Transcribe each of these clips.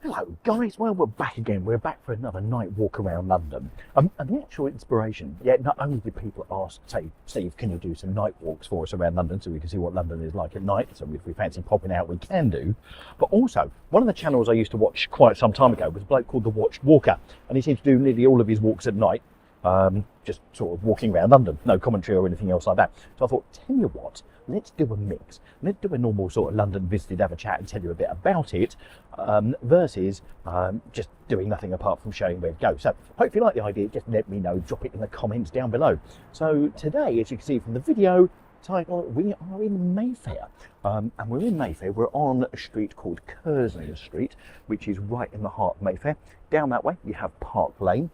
Hello guys, well we're back again. We're back for another night walk around London. And the actual inspiration, not only did people ask, say, Steve, can you do some night walks for us around London so we can see what London is like at night, so if we fancy popping out we can do. But also, one of the channels I used to watch quite some time ago was a bloke called The Watched Walker, and he seems to do nearly all of his walks at night, just sort of walking around London, no commentary or anything else like that. So I thought, tell you what, let's do a mix. Let's do a normal sort of London visited, have a chat and tell you a bit about it, versus just doing nothing apart from showing where to go. So hope you like the idea, just let me know, drop it in the comments down below. So today, as you can see from the video title, we are in Mayfair. And we're in Mayfair, we're on a street called Curzon Street, which is right in the heart of Mayfair. Down that way, you have Park Lane.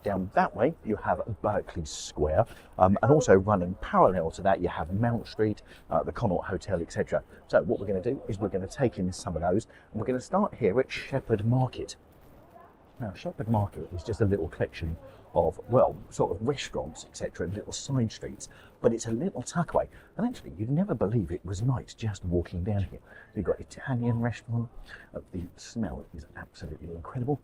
Down that way you have Berkeley Square, and also running parallel to that you have Mount Street, the Connaught Hotel, etc. So what we're going to do is we're going to take in some of those, and we're going to start here at Shepherd Market. Now Shepherd Market is just a little collection of, well, sort of restaurants, etc., and little side streets, but it's a little tuckaway, and actually you'd never believe it was night just walking down here. You've got Italian restaurant, the smell is absolutely incredible.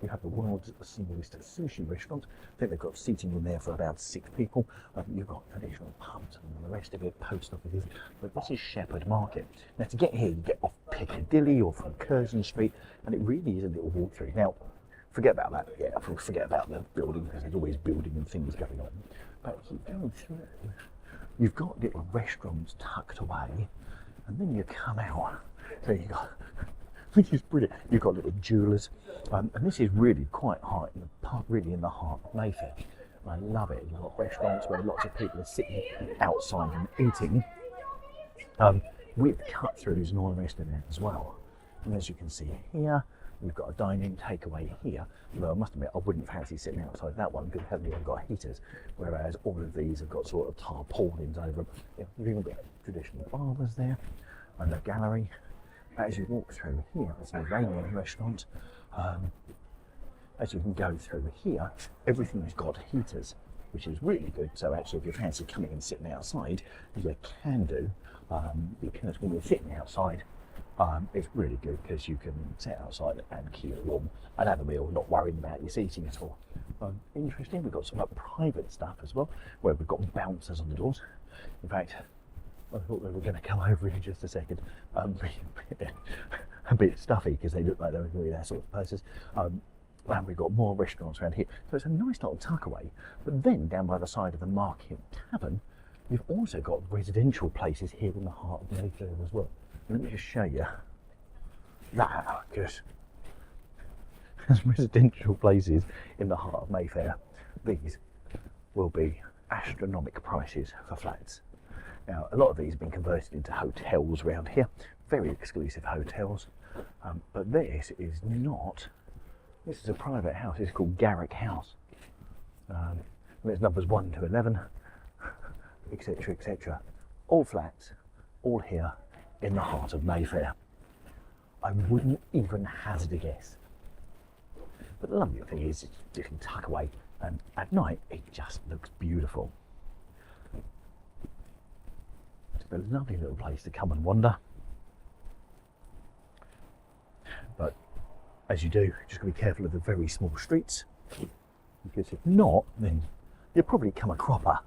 You have the world's smallest sushi restaurant. I think they've got seating in there for about 6 people. You've got traditional pubs and the rest of it, post offices, but this is Shepherd Market. Now to get here you get off Piccadilly or from Curzon Street, and it really is a little walk through. Now forget about that, forget about the building, because there's always building and things going on. But if you go through, you've got little restaurants tucked away, and then you come out. So you got, which is brilliant. You've got little jewellers, and this is really quite high in the park, really in the heart of Mayfair. I love it. You've got restaurants where lots of people are sitting outside and eating, with cut-throughs and all the rest of it as well. And as you can see here, we've got a dine-in takeaway here. Although I must admit, I wouldn't fancy sitting outside that one because it hasn't even got heaters, whereas all of these have got sort of tarpaulins over them. You've even got traditional barbers there, and a gallery. As you walk through here, there's an Iranian restaurant. As you can go through here, everything's got heaters, which is really good. So actually, if you fancy coming and sitting outside, you can do, because when you're sitting outside, it's really good because you can sit outside and keep warm and have a meal, not worrying about your seating at all. Interesting, we've got some private stuff as well, where we've got bouncers on the doors. In fact, I thought they were going to come over in just a second. A bit stuffy because they look like they're really that sort of places. And we've got more restaurants around here. So it's a nice little tuckaway. But then down by the side of the Market Tavern, you've also got residential places here in the heart of Mayfair as well. Let me just show you that, because there's residential places in the heart of Mayfair. These will be astronomical prices for flats. Now, a lot of these have been converted into hotels around here, very exclusive hotels, but this is not. This is a private house. It's called Garrick House. And it's numbers 1 to 11, etc., etc. All flats, all here in the heart of Mayfair. I wouldn't even hazard a guess. But the lovely thing is, you can tuck away, and at night it just looks beautiful. It's a lovely little place to come and wander. But as you do, just got to be careful of the very small streets, because if not, then you'll probably come a cropper.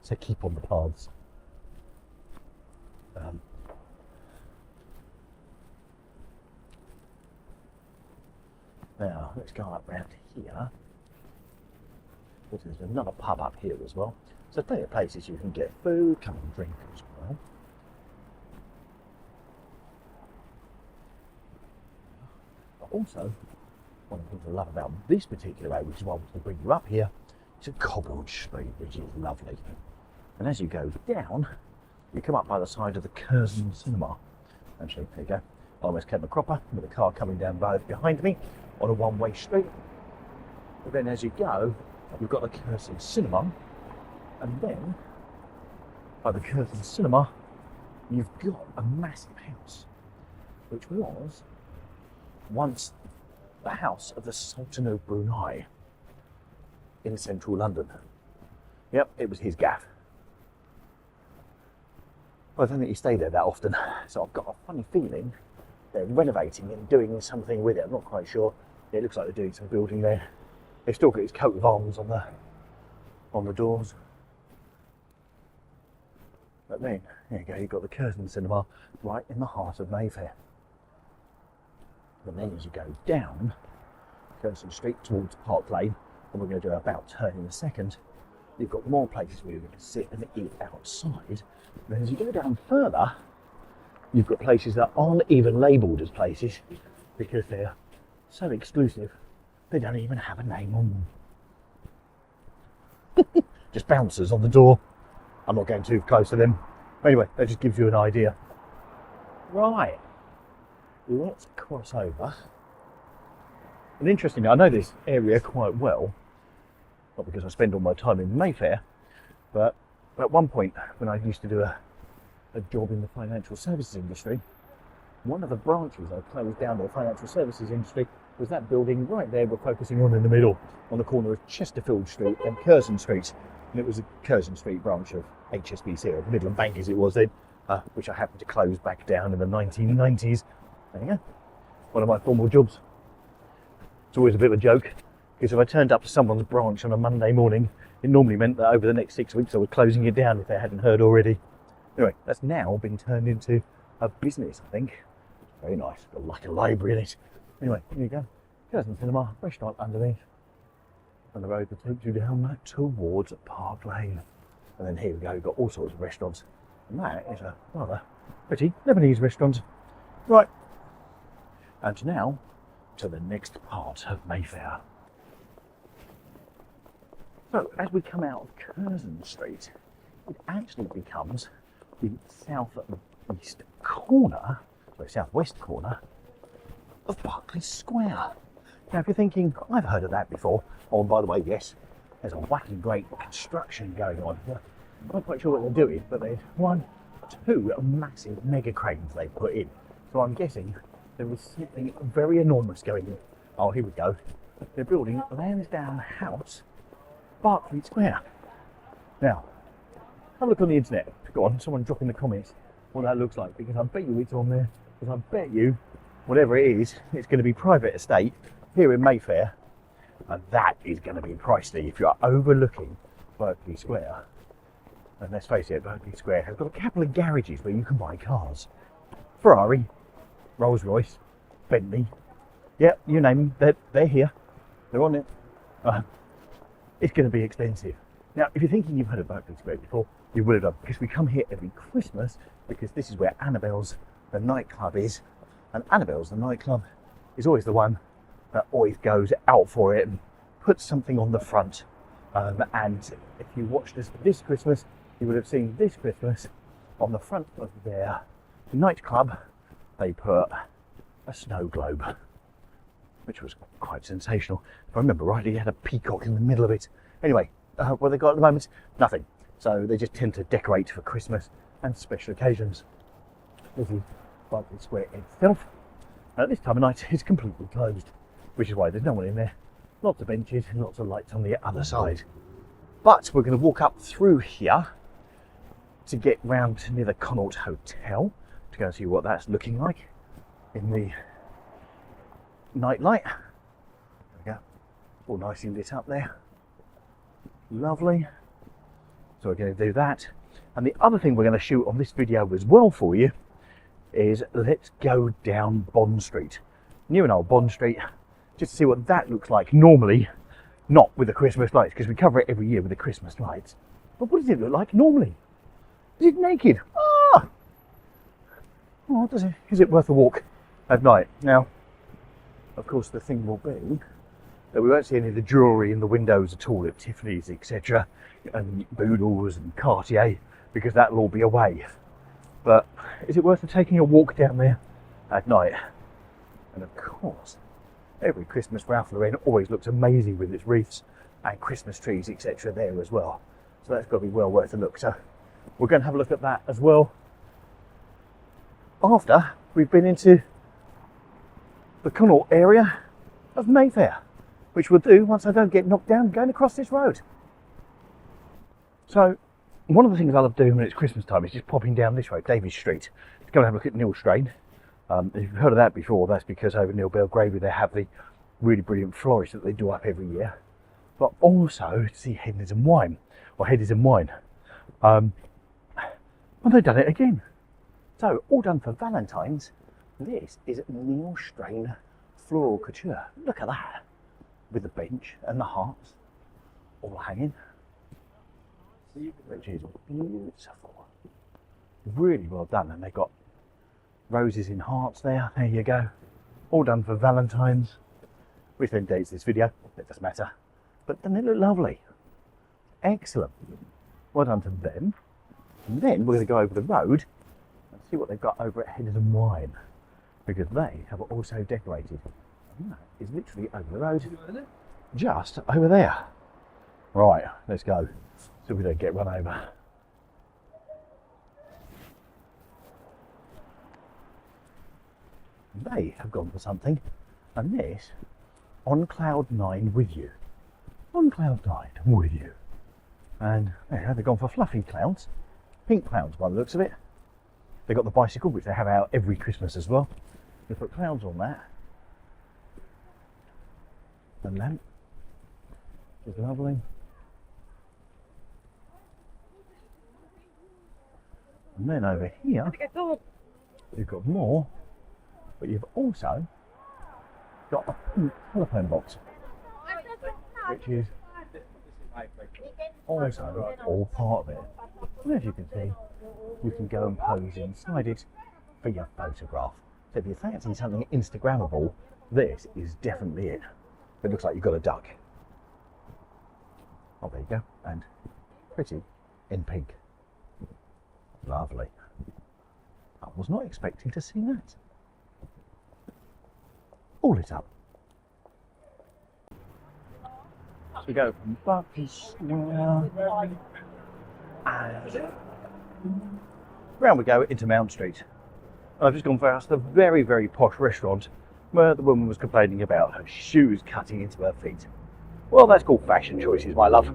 So keep on the paths. Now, let's go up round here. There's another pub up here as well. So plenty of places you can get food, come and drink as well. But also, one of the things I love about this particular road, which is why I wanted to bring you up here, is a cobbled street, which is lovely. And as you go down, you come up by the side of the Curzon Cinema. Actually, there you go. I almost came a cropper with a car coming down behind me on a one-way street. But then as you go, you've got the Curzon Cinema, and then by the Curzon Cinema, you've got a massive house, which was once the house of the Sultan of Brunei in central London. Yep, it was his gaff. Well, I don't think he stayed there that often, so I've got a funny feeling they're renovating and doing something with it. I'm not quite sure. It looks like they're doing some building there. They've still got its coat of arms on the doors. But then, there you go, you've got the Curzon Cinema right in the heart of Mayfair. And then as you go down Curzon Street towards Park Lane, and we're going to do about turn in a second, you've got more places where you're going to sit and eat outside. And then as you go down further, you've got places that aren't even labelled as places because they're so exclusive, they don't even have a name on them. Just bouncers on the door. I'm not going too close to them. Anyway, that just gives you an idea. Right, let's cross over. And interestingly, I know this area quite well, not because I spend all my time in Mayfair, but at one point when I used to do a job in the financial services industry, one of the branches I closed down the financial services industry was that building right there we're focusing on in the middle, on the corner of Chesterfield Street and Curzon Street. And it was a Curzon Street branch of HSBC, or Midland Bank as it was then, which I happened to close back down in the 1990s. There you go. One of my formal jobs. It's always a bit of a joke, because if I turned up to someone's branch on a Monday morning, it normally meant that over the next 6 weeks I was closing it down if they hadn't heard already. Anyway, that's now been turned into a business, I think. Very nice, got like a library in it. Anyway, here you go. Curzon Cinema, restaurant underneath. And the road that takes you down towards Park Lane. And then here we go, we've got all sorts of restaurants. And that is a rather pretty Lebanese restaurant. Right, and now to the next part of Mayfair. So as we come out of Curzon Street, it actually becomes the southwest corner of Berkeley Square. Now if you're thinking, I've heard of that before, oh and by the way, yes, there's a wacky great construction going on here. I'm not quite sure what they're doing, but there's two massive mega cranes they've put in. So I'm guessing there is something very enormous going on. Oh, here we go. They're building Lansdowne House, Berkeley Square. Now, have a look on the internet. Go on, someone drop in the comments what that looks like, because I bet you it's on there. Because I bet you, whatever it is, it's going to be private estate here in Mayfair, and that is going to be pricey if you're overlooking Berkeley Square. And let's face it, Berkeley Square has got a couple of garages where you can buy cars. Ferrari, Rolls Royce, Bentley, yeah, you name them, they're here, they're on it. It's going to be expensive. Now, if you're thinking you've heard of Berkeley Square before, you will have done, because we come here every Christmas, because this is where Annabelle's, the nightclub is, and Annabelle's, the nightclub, is always the one that always goes out for it and puts something on the front. And if you watched us this Christmas, you would have seen this Christmas on the front of their nightclub, they put a snow globe, which was quite sensational. If I remember rightly, you had a peacock in the middle of it. Anyway, what they got at the moment? Nothing. So they just tend to decorate for Christmas and special occasions. This is Berkeley Square itself. At this time of night, it's completely closed, which is why there's no one in there. Lots of benches and lots of lights on the other side. But we're going to walk up through here to get round to near the Connaught Hotel to go and see what that's looking like in the night light. There we go. All nicely lit up there. Lovely. So we're going to do that. And the other thing we're going to shoot on this video as well for you is let's go down Bond Street. New and old Bond Street, just to see what that looks like. Normally, not with the Christmas lights, because we cover it every year with the Christmas lights. But what does it look like normally? Is it naked? Ah! Oh, does it? Is it worth a walk at night? Now, of course, the thing will be that we won't see any of the jewellery in the windows at all at Tiffany's, etc., and Boodles and Cartier, because that'll all be away. But is it worth taking a walk down there at night? And of course, every Christmas Ralph Lauren always looks amazing with its wreaths and Christmas trees, etc. there as well. So that's got to be well worth a look. So we're going to have a look at that as well after we've been into the Connaught area of Mayfair, which we'll do once I don't get knocked down going across this road. So one of the things I love doing when it's Christmas time is just popping down this road, Davies Street, to go and have a look at Neil Strain, If you've heard of that before, that's because over near Belgravia they have the really brilliant florist that they do up every year. But also to see Headers and Wine, or Headers and Wine. And they've done it again. So, all done for Valentine's. This is Neil Strain Floral Couture. Look at that. With the bench and the hearts all hanging. Which is beautiful. Really well done. And they've got roses in hearts there. There you go. All done for Valentine's. Which then dates this video. It doesn't matter. But then they look lovely. Excellent. Well done to them. And then we're going to go over the road and see what they've got over at Headers and Wine, because they have also decorated. And that is literally over the road, just over there. Right, let's go, so we don't get run over. They have gone for something, and this, on cloud 9 with you. On cloud 9 with you. And there, they've gone for fluffy clouds. Pink clouds by the looks of it. They've got the bicycle, which they have out every Christmas as well. They put clouds on that. The lamp is lovely. And then over here, you've got more, but you've also got a pink telephone box, which is also all part of it. And as you can see, you can go and pose inside it for your photograph. So if you fancy something Instagrammable, this is definitely it. It looks like you've got a duck. Oh, there you go. And pretty in pink. Lovely. I was not expecting to see that. All lit up. So we go from Berkeley Square and round we go into Mount Street. I've just gone past a very, very posh restaurant where the woman was complaining about her shoes cutting into her feet. Well, that's called fashion choices, my love.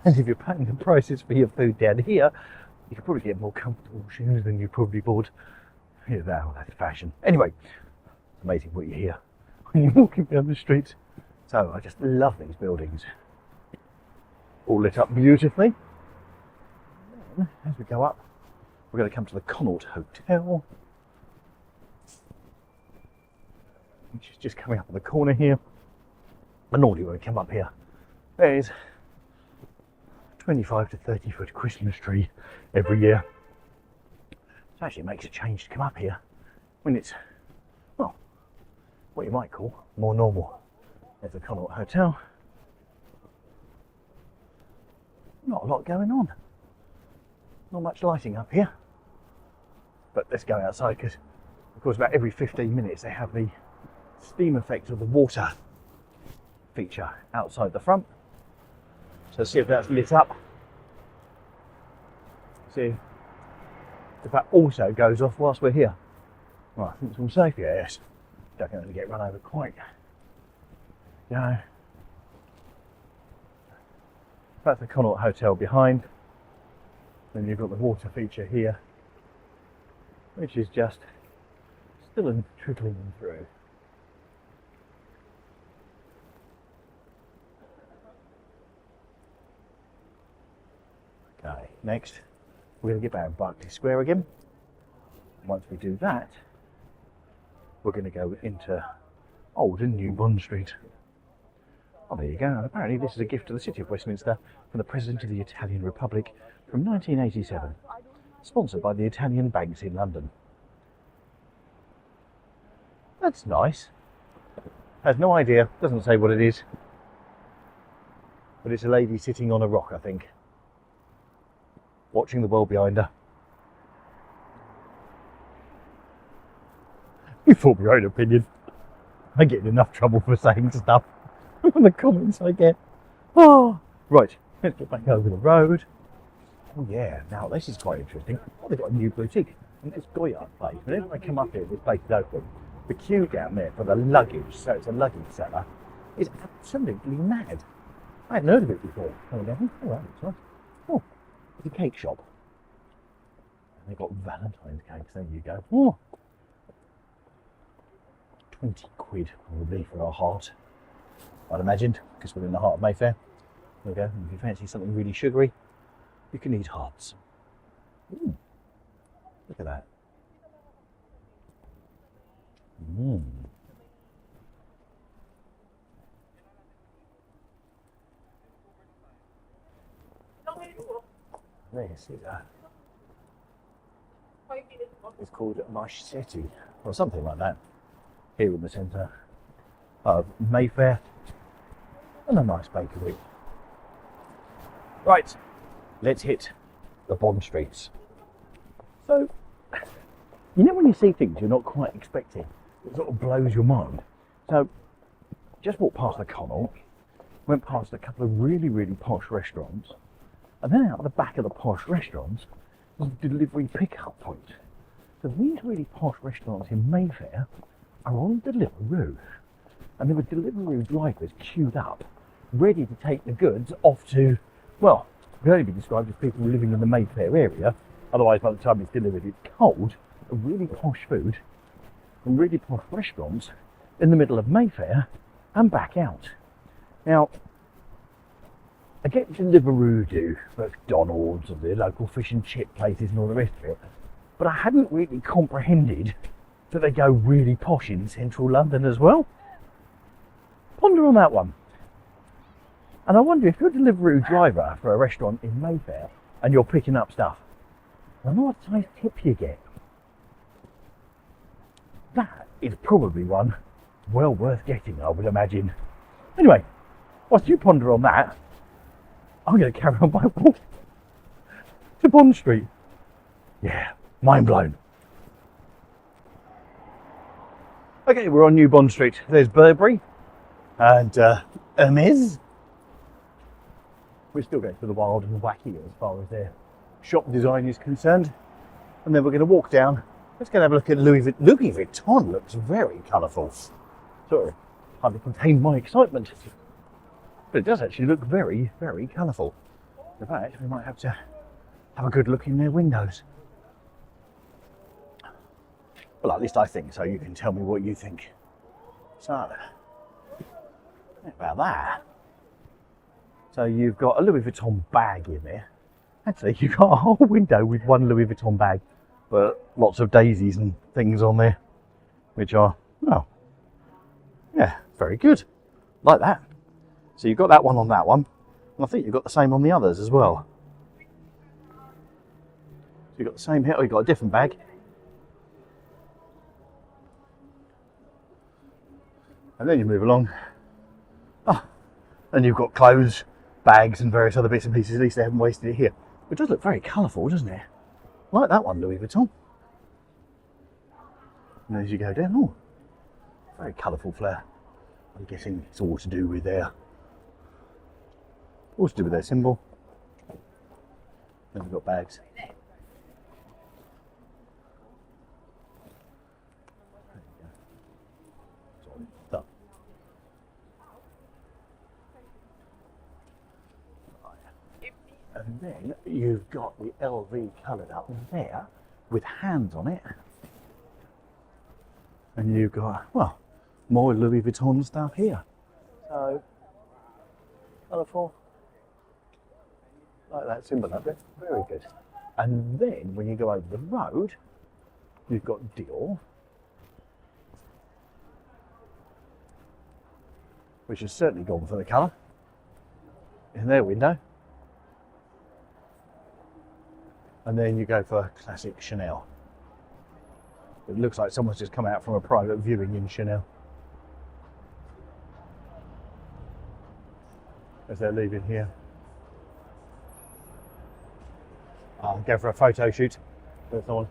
And if you're paying the prices for your food down here, you could probably get more comfortable shoes than you probably bought. Yeah, that's fashion. Anyway, it's amazing what you hear when you're walking down the street. So I just love these buildings. All lit up beautifully. And then, as we go up, we're going to come to the Connaught Hotel, which is just coming up on the corner here. And normally when we come up here, there's 25 to 30 foot Christmas tree every year. So actually it makes a change to come up here when it's, well, what you might call more normal. There's the Connaught Hotel. Not a lot going on. Not much lighting up here. But let's go outside because, of course, about every 15 minutes they have the steam effect of the water feature outside the front. So see if that's lit up. See if that also goes off whilst we're here. Right, I think it's all safe. Yes. Don't think I'm going to get run over quite. No. That's the Connaught Hotel behind. Then you've got the water feature here, which is just still trickling through. Okay, next we're going to get back to Berkeley Square again. Once we do that, we're going to go into Old and New Bond Street. Oh, there you go. And apparently this is a gift to the City of Westminster from the President of the Italian Republic from 1987, sponsored by the Italian banks in London. That's nice. Has no idea, doesn't say what it is, but it's a lady sitting on a rock, I think, watching the world behind her. You form your own opinion. I get in enough trouble for saying stuff from the comments I get. Oh, right, let's get back over the road. Oh yeah, now this is quite interesting. Oh, they've got a new boutique in this Goyard place. Whenever I come up here, this place is open. The queue down there for the luggage, so it's a luggage seller, is absolutely mad. I hadn't heard of it before. Oh, right, it's nice. Oh, it's a cake shop. They've got Valentine's cakes, there you go. Oh, 20 quid probably for a heart, I'd imagine, because we're in the heart of Mayfair. There we go. If you fancy something really sugary, you can eat hearts. Ooh, look at that. This is it's called Marchetti, or something like that, here in the centre of Mayfair, and a nice bakery. Right, let's hit the Bond Streets. So, you know when you see things you're not quite expecting, it sort of blows your mind. So, just walked past the Connaught, went past a couple of really, really posh restaurants, and then out the back of the posh restaurants was a delivery pick-up point. So these really posh restaurants in Mayfair are on Deliveroo, and there were Deliveroo drivers queued up, ready to take the goods off to, well, it can only be described as people living in the Mayfair area, otherwise by the time it's delivered it's cold, and really posh food from really posh restaurants in the middle of Mayfair and back out. Now, I get Deliveroo do McDonald's and the local fish and chip places and all the rest of it, but I hadn't really comprehended that they go really posh in central London as well. Ponder on that one. And I wonder if you're a Deliveroo driver for a restaurant in Mayfair and you're picking up stuff, I wonder what size tip you get. That is probably one well worth getting, I would imagine. Anyway, whilst you ponder on that, I'm going to carry on my walk to Bond Street. Yeah, mind blown. Okay, we're on New Bond Street. There's Burberry and Hermes. We're still going for the wild and wacky as far as their shop design is concerned. And then we're going to walk down. Let's go and have a look at Louis Vuitton. Louis Vuitton looks very colourful. Sorry, hardly contain my excitement. But it does actually look very, very colourful. In fact, we might have to have a good look in their windows. Well, at least I think so. You can tell me what you think. So, how about that? So you've got a Louis Vuitton bag in there. Actually, you've got a whole window with one Louis Vuitton bag, but lots of daisies and things on there, which are, well, yeah, very good. Like that. So you've got that one on that one, and I think you've got the same on the others as well. So you've got the same here, or you've got a different bag. And then you move along. Oh, and you've got clothes, bags, and various other bits and pieces. At least they haven't wasted it here. It does look very colourful, doesn't it? I like that one, Louis Vuitton. And as you go down, oh, very colourful flare. I'm guessing it's all to do with their symbol. Then we've got bags. And then you've got the LV coloured up there with hands on it. And you've got, well, more Louis Vuitton stuff here. So, colourful. Like that symbol up there. Very good. And then when you go over the road, you've got Dior, which has certainly gone for the colour in their window. And then you go for classic Chanel. It looks like someone's just come out from a private viewing in Chanel as they're leaving here. I'll go for a photo shoot. There's someone,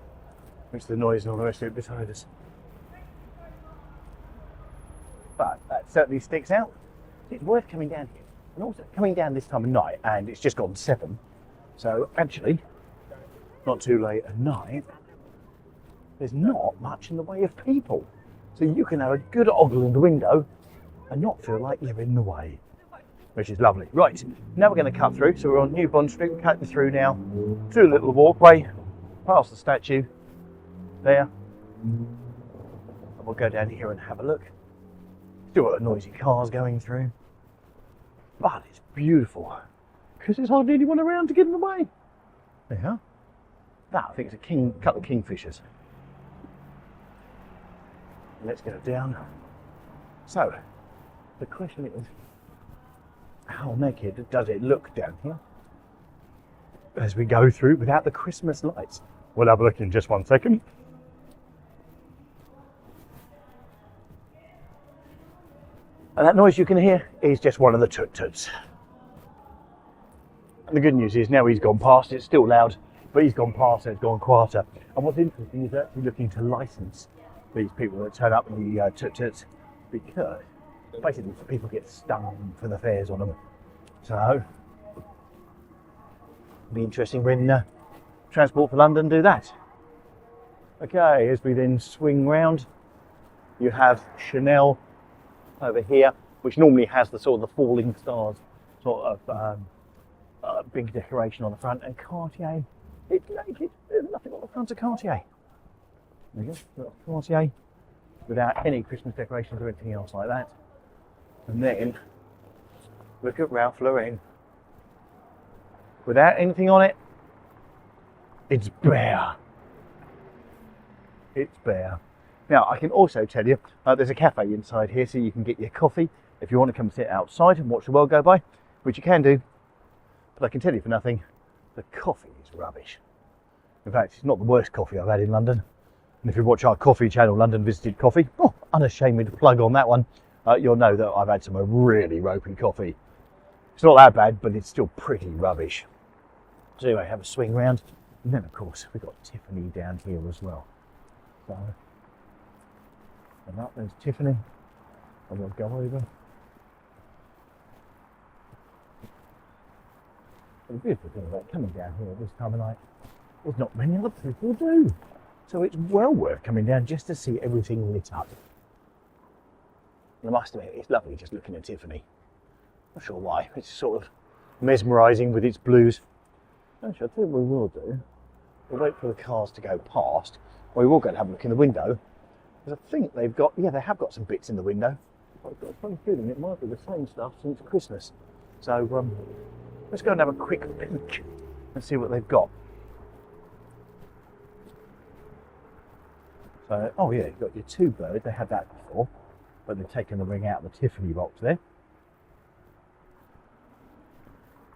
which the noise and all the rest of it beside us. But that certainly sticks out. It's worth coming down here. And also coming down this time of night, and it's just gone 7. So actually, not too late at night, there's not much in the way of people. So you can have a good ogle in the window and not feel like you're in the way, which is lovely. Right, now we're going to cut through. So we're on New Bond Street, we're cutting through now, through a little walkway, past the statue there, and we'll go down here and have a look. Still got the noisy cars going through, but it's beautiful because there's hardly anyone around to get in the way. There, that I think is a couple of kingfishers. Let's go down. So the question is, how naked does it look down here as we go through without the Christmas lights? We'll have a look in just 1 second. And that noise you can hear is just one of the tut-tuts. And the good news is now he's gone past, it's still loud, but he's gone past and it's gone quieter. And what's interesting is they're actually looking to license these people that turn up in the tut-tuts, because basically people get stung for the fares on them. So it'll be interesting when Transport for London do that. Okay, as we then swing round, you have Chanel over here, which normally has the sort of the falling stars sort of big decoration on the front, and Cartier, it's naked, there's nothing on the front of Cartier. There you go, Cartier, without any Christmas decorations or anything else like that. And then look at Ralph Lauren, without anything on it, it's bare. It's bare. Now, I can also tell you, there's a cafe inside here, so you can get your coffee if you want to come sit outside and watch the world go by, which you can do. But I can tell you for nothing, the coffee is rubbish. In fact, it's not the worst coffee I've had in London. And if you watch our coffee channel, London Visited Coffee, unashamed plug on that one, you'll know that I've had some really ropey coffee. It's not that bad, but it's still pretty rubbish. So anyway, have a swing round. And then, of course, we've got Tiffany down here as well. So, and up there's Tiffany, and we'll go over. The beautiful thing about coming down here at this time of night is not many other people do. So it's well worth coming down just to see everything lit up. And I must admit, it's lovely just looking at Tiffany. Not sure why, it's sort of mesmerising with its blues. Actually, I'll tell you what we will do. We'll wait for the cars to go past. We will go and have a look in the window. Because I think they've got, yeah, they have got some bits in the window. I've got a funny feeling it might be the same stuff since Christmas. So let's go and have a quick peek and see what they've got. So, oh yeah, you've got your two bird. They had that before, but they've taken the ring out of the Tiffany box there.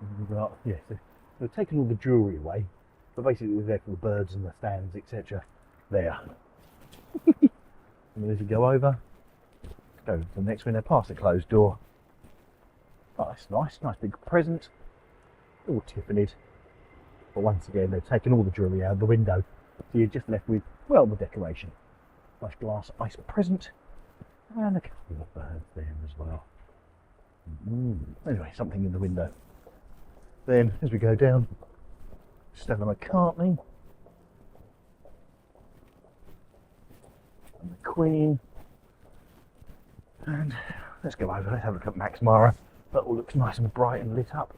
And we've got, yes, they've taken all the jewellery away, but basically they're there for the birds and the stands, etc. There. And as you go over, go to the next window, past the closed door. Oh, that's nice, nice big present. All Tiffany's. But once again, they've taken all the jewellery out of the window. So you're just left with, well, the decoration. Nice glass ice present. And a couple of birds there as well. Anyway, something in the window. Then, as we go down, Stella McCartney. And the Queen. And let's go over, let's have a look at Max Mara. That all looks nice and bright and lit up.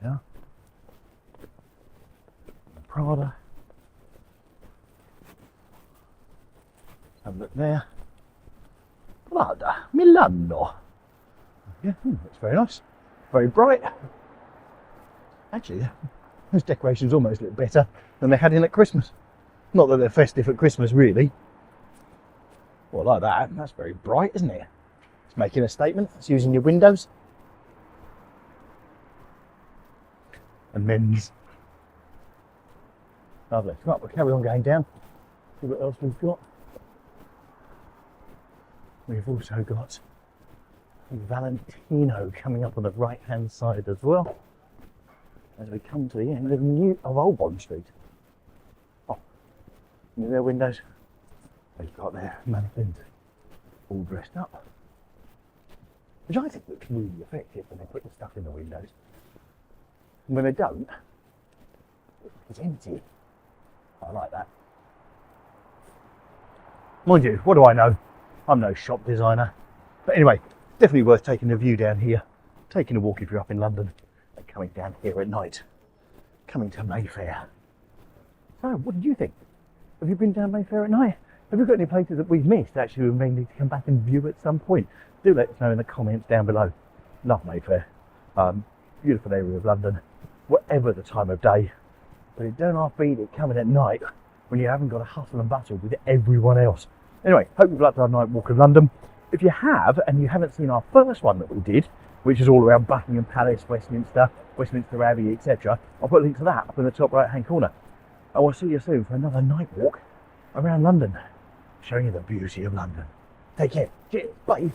Yeah. Prada. Have a look there. Prada Milano. Yeah, that's very nice. Very bright. Actually, those decorations almost look better than they had in at Christmas. Not that they're festive at Christmas, really. Well, like that. That's very bright, isn't it? It's making a statement. It's using your windows. And men's. Lovely. Right, we'll carry on going down. See what else we've got. We've also got Valentino coming up on the right hand side as well, as we come to the end of Old Bond Street. Oh, in their windows, they've got their mannequins all dressed up, which I think looks really effective when they put the stuff in the windows. And when they don't, it's empty. I like that. Mind you, what do I know? I'm no shop designer. But anyway, definitely worth taking a view down here, taking a walk if you're up in London, and coming down here at night, coming to Mayfair. So, what did you think? Have you been down Mayfair at night? Have you got any places that we've missed actually we may need to come back and view at some point? Do let us know in the comments down below. Love Mayfair. Beautiful area of London, whatever the time of day. But it don't half beat it coming at night when you haven't got to hustle and bustle with everyone else. Anyway, hope you've liked our night walk of London. If you have, and you haven't seen our first one that we did, which is all around Buckingham Palace, Westminster Abbey, etc., I'll put a link to that up in the top right hand corner. I will see you soon for another night walk around London, showing you the beauty of London. Take care. Cheers. Bye.